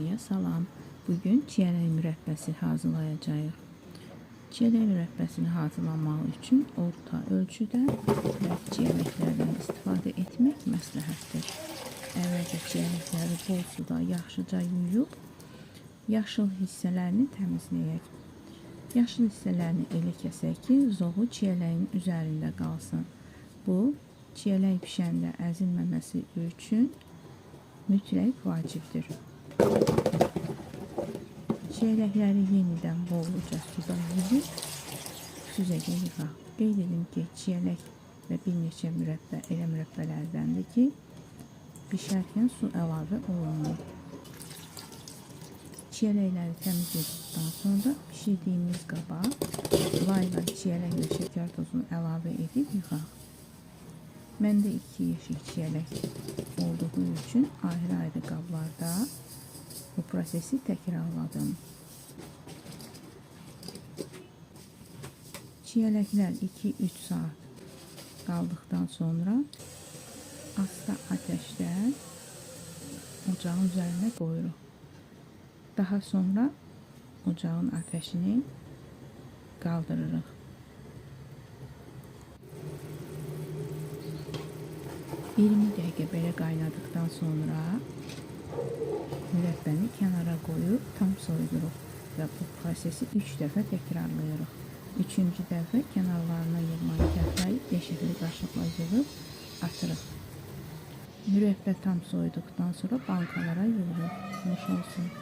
Hamıya salam. Bugün çiyələk mürəbbəsi hazırlayacağıq. Çiyələk mürəbbəsini hazırlamaq üçün orta ölçüdə çiyələklərdən istifadə etmək məsləhətdir. Əvvəlcə çiyələkləri bol suda yaxşıca yuyub, yaşıl hissələrini təmizləyək. Yaşıl hissələrini elə kəsək ki, zoğu çiyələyin üzərində qalsın. Bu, çiyələk pişəndə əzilməməsi üçün mütləq vacibdir. Çiyələkləri yenidən bolluca suda yuyub, süzəcə yığaq. Qeyd edim ki, çiyələk və bir neçə mürəbbə elə mürəbbələrdəndir ki, bişərkən su əlavə olunur. Çiyələkləri təmizlədikdən sonra pişirdiyimiz qaba layla çiyələk və şəkər tozunu əlavə edib yığaq. Məndə 2 yeşik çiyələk olduğu üçün ayrı-ayrı qablarda bu prosesi təkrarladım. Çiyələklər 2-3 saat qaldıqdan sonra asta ateşdə ocağın üzərinə qoyuruq. Daha sonra ocağın ateşini qaldırırıq. $20 dəqiqə belə qaynadıqdan sonra mürəbbəni kənara qoyub tam soyuduruq və bu prosesi 3 dəfə təkrarlayırıq. 3-cü dəfə kənarlarına yığılan kətayı deşikli qaşıqla yığıb atırıq. Mürəbbə tam soyuduqdan sonra bankalara yığırıq. Nuş olsun.